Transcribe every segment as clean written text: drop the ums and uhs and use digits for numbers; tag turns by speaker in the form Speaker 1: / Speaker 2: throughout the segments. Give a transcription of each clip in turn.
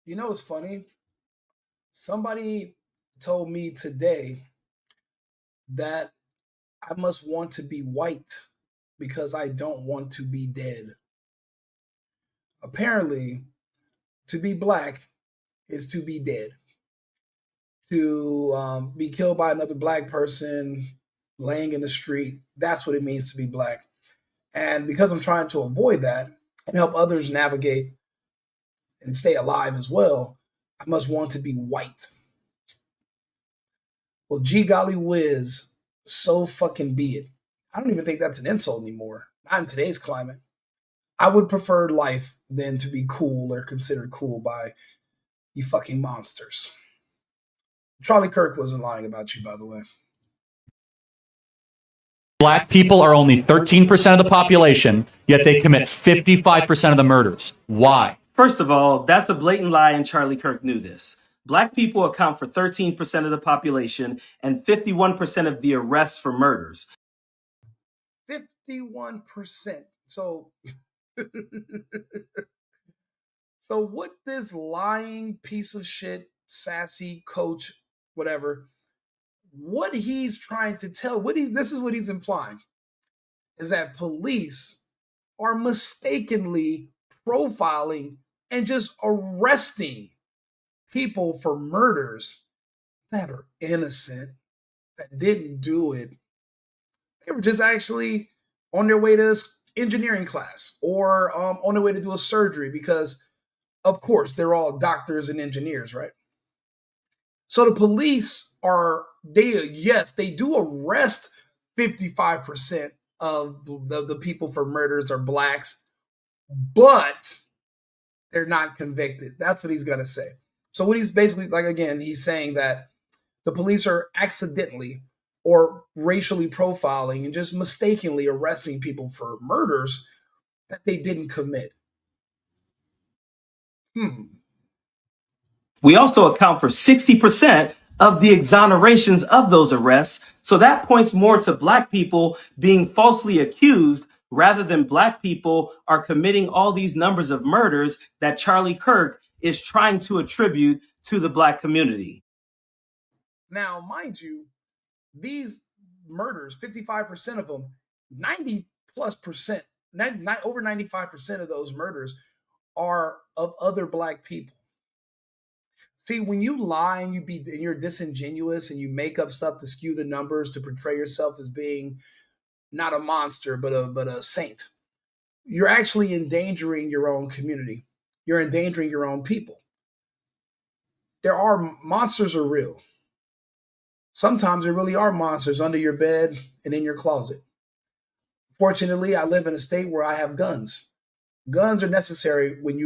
Speaker 1: You know what's funny? Somebody told me today that I must want to be white because I don't want to be dead. Apparently, to be black is to be dead. To be killed by another black person laying in the street, that's what it means to be black. And because I'm trying to avoid that and help others navigate and stay alive as well, I must want to be white. Well, gee golly whiz, so fucking be it. I don't even think that's an insult anymore. Not in today's climate. I would prefer life than to be cool or considered cool by you fucking monsters. Charlie Kirk wasn't lying about you, by the way.
Speaker 2: Black people are only 13% of the population, yet they commit 55% of the murders. Why?
Speaker 3: First of all, that's a blatant lie, and Charlie Kirk knew this. Black people account for 13% of the population and 51% of the arrests for murders.
Speaker 1: 51%. So, so what this lying piece of shit, sassy coach, whatever, what he's trying to tell, this is what he's implying, is that police are mistakenly profiling and just arresting people for murders that are innocent, that didn't do it. They were just actually on their way to engineering class or on their way to do a surgery because, of course, they're all doctors and engineers, right? So the police they do arrest 55% of the people for murders are blacks, but they're not convicted. That's what he's going to say. So what he's basically like, again, he's saying that the police are accidentally or racially profiling and just mistakenly arresting people for murders that they didn't commit.
Speaker 3: We also account for 60% of the exonerations of those arrests. So that points more to black people being falsely accused rather than black people are committing all these numbers of murders that Charlie Kirk is trying to attribute to the black community.
Speaker 1: Now, mind you, these murders, 55% of them, 90 plus percent, over 95% of those murders are of other black people. See, when you lie and you're disingenuous and you make up stuff to skew the numbers to portray yourself as being not a monster but a saint, you're actually endangering your own community. You're endangering your own people. Monsters are real. Sometimes there really are monsters under your bed and in your closet. Fortunately, I live in a state where I have guns. Guns are necessary when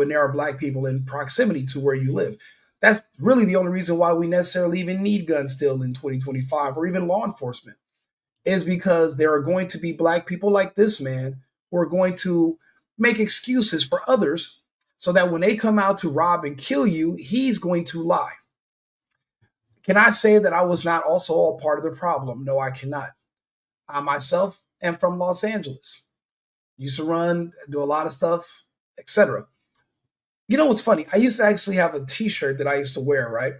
Speaker 1: there are black people in proximity to where you live. That's really the only reason why we necessarily even need guns still in 2025 or even law enforcement, is because there are going to be black people like this man who are going to make excuses for others so that when they come out to rob and kill you, he's going to lie. Can I say that I was not also all part of the problem? No, I cannot. I myself am from Los Angeles. Used to run, do a lot of stuff, etc. You know what's funny? I used to actually have a t-shirt that I used to wear, right?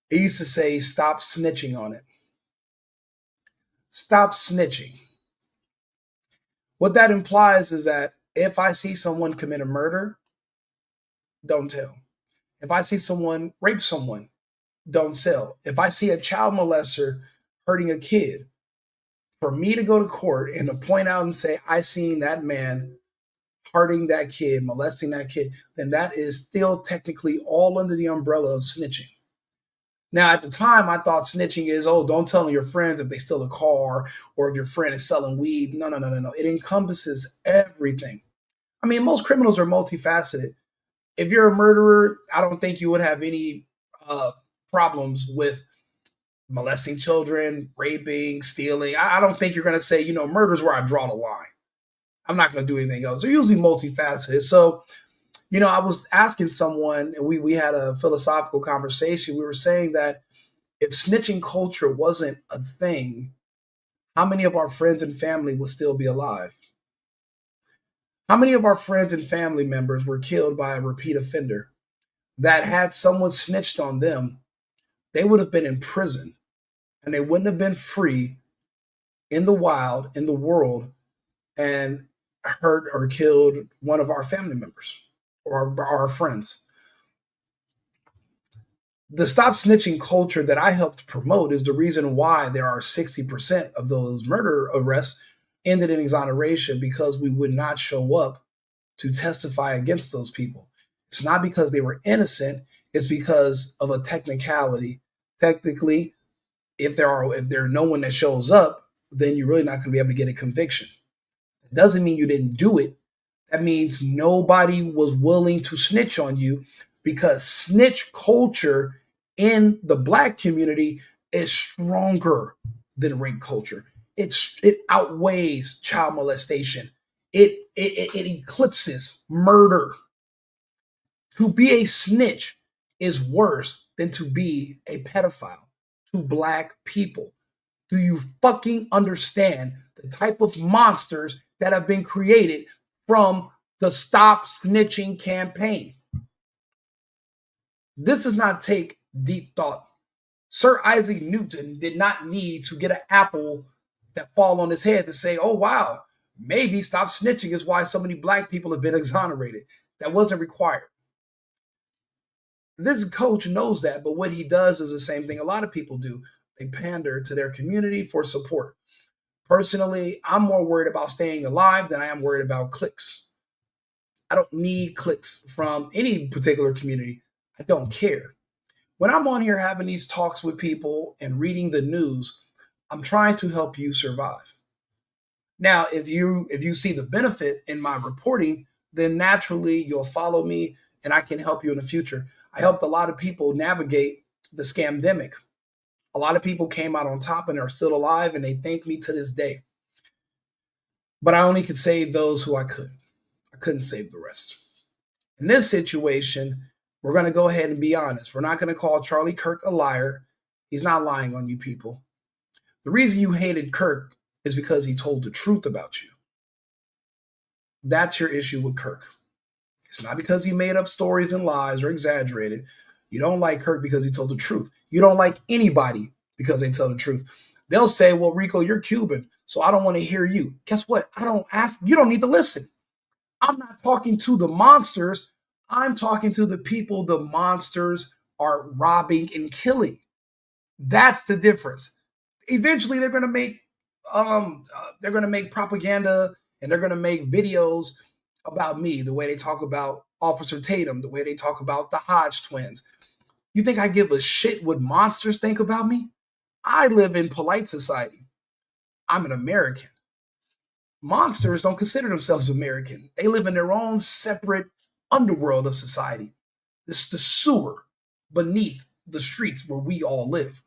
Speaker 1: It used to say, "Stop snitching" on it. Stop snitching. What that implies is that if I see someone commit a murder, don't tell. If I see someone rape someone, don't sell. If I see a child molester hurting a kid, for me to go to court and to point out and say, I seen that man hurting that kid, molesting that kid, then that is still technically all under the umbrella of snitching. Now, at the time, I thought snitching is, don't tell your friends if they steal a car or if your friend is selling weed. No. It encompasses everything. I mean, most criminals are multifaceted. If you're a murderer, I don't think you would have any problems with molesting children, raping, stealing. I don't think you're going to say, murder's where I draw the line. I'm not going to do anything else. They're usually multifaceted. So, I was asking someone, and we had a philosophical conversation. We were saying that if snitching culture wasn't a thing, how many of our friends and family would still be alive? How many of our friends and family members were killed by a repeat offender that had someone snitched on them? They would have been in prison and they wouldn't have been free in the wild, in the world, and hurt or killed one of our family members or our friends. The stop snitching culture that I helped promote is the reason why there are 60% of those murder arrests ended in exoneration, because we would not show up to testify against those people. It's not because they were innocent, it's because of a technicality. Technically, if there's no one that shows up, then you're really not going to be able to get a conviction. It doesn't mean you didn't do it. That means nobody was willing to snitch on you, because snitch culture in the Black community is stronger than rape culture. It outweighs child molestation. It eclipses murder. To be a snitch is worse than to be a pedophile to Black people. Do you fucking understand the type of monsters that have been created from the Stop Snitching campaign? This does not take deep thought. Sir Isaac Newton did not need to get an apple that fall on his head to say, oh, wow, maybe stop snitching is why so many Black people have been exonerated. That wasn't required. This coach knows that, but what he does is the same thing a lot of people do. They pander to their community for support. Personally, I'm more worried about staying alive than I am worried about clicks. I don't need clicks from any particular community. I don't care. When I'm on here having these talks with people and reading the news, I'm trying to help you survive. Now, if you see the benefit in my reporting, then naturally you'll follow me and I can help you in the future. I helped a lot of people navigate the scamdemic. A lot of people came out on top and are still alive, and they thank me to this day. But I only could save those who I could. I couldn't save the rest. In this situation, we're going to go ahead and be honest. We're not going to call Charlie Kirk a liar. He's not lying on you people. The reason you hated Kirk is because he told the truth about you. That's your issue with Kirk. It's not because he made up stories and lies or exaggerated. You don't like Kirk because he told the truth. You don't like anybody because they tell the truth. They'll say, well, Rico, you're Cuban, so I don't want to hear you. Guess what? I don't ask. You don't need to listen. I'm not talking to the monsters. I'm talking to the people the monsters are robbing and killing. That's the difference. Eventually, they're going to make propaganda, and they're going to make videos about me, the way they talk about Officer Tatum, the way they talk about the Hodge twins. You think I give a shit what monsters think about me? I live in polite society. I'm an American. Monsters don't consider themselves American. They live in their own separate underworld of society. It's the sewer beneath the streets where we all live.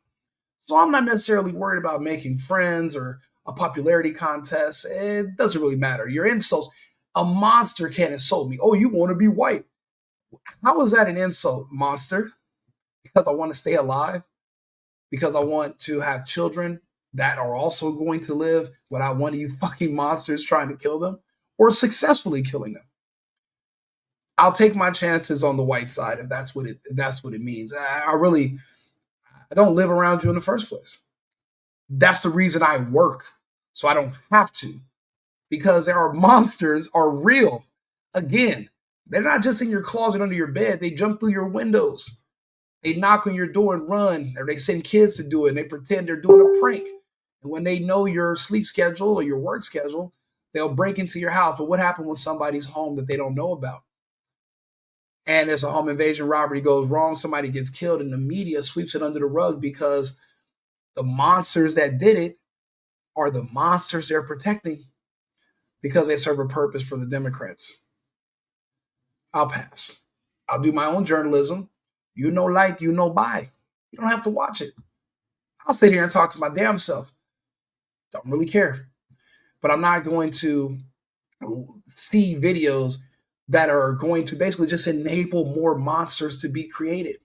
Speaker 1: So I'm not necessarily worried about making friends or a popularity contest. It doesn't really matter. Your insults, a monster can't insult me. Oh, you want to be white. How is that an insult, monster? Because I want to stay alive? Because I want to have children that are also going to live without one of you fucking monsters trying to kill them or successfully killing them? I'll take my chances on the white side if that's what it means. I don't live around you in the first place. That's the reason I work, so I don't have to. Because there are monsters are real. Again, they're not just in your closet under your bed. They jump through your windows. They knock on your door and run, or they send kids to do it, and they pretend they're doing a prank. And when they know your sleep schedule or your work schedule, they'll break into your house. But what happened when somebody's home that they don't know about? And there's a home invasion, robbery goes wrong, somebody gets killed, and the media sweeps it under the rug because the monsters that did it are the monsters they're protecting because they serve a purpose for the Democrats. I'll pass. I'll do my own journalism. You know, like, you know, buy. You don't have to watch it. I'll sit here and talk to my damn self. Don't really care. But I'm not going to see videos that are going to basically just enable more monsters to be created.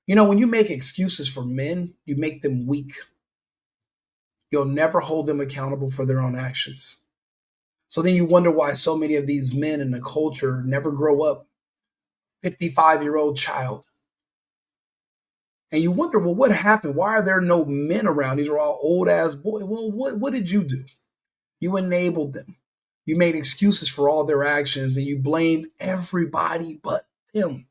Speaker 1: You know, when you make excuses for men, you make them weak. You'll never hold them accountable for their own actions. So then you wonder why so many of these men in the culture never grow up. 55-year-old child. And you wonder, well, what happened? Why are there no men around? These are all old ass boys. Well, what did you do? You enabled them. You made excuses for all their actions and you blamed everybody but them.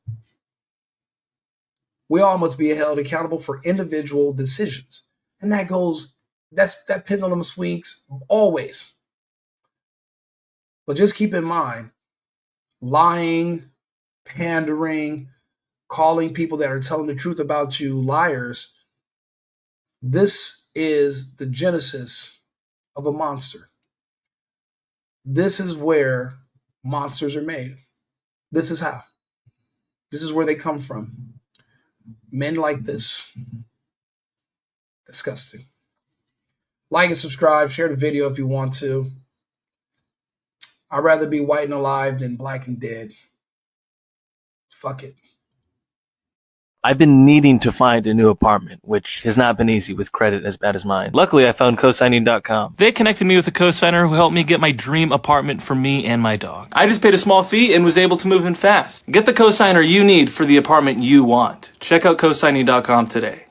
Speaker 1: We all must be held accountable for individual decisions. And that pendulum swings always. But just keep in mind, lying, pandering, calling people that are telling the truth about you liars, this is the genesis of a monster. This is where monsters are made. This is how. This is where they come from. Men like this. Disgusting. Like and subscribe. Share the video if you want to. I'd rather be white and alive than black and dead. Fuck it.
Speaker 4: I've been needing to find a new apartment, which has not been easy with credit as bad as mine. Luckily, I found cosigning.com. They connected me with a cosigner who helped me get my dream apartment for me and my dog. I just paid a small fee and was able to move in fast. Get the cosigner you need for the apartment you want. Check out cosigning.com today.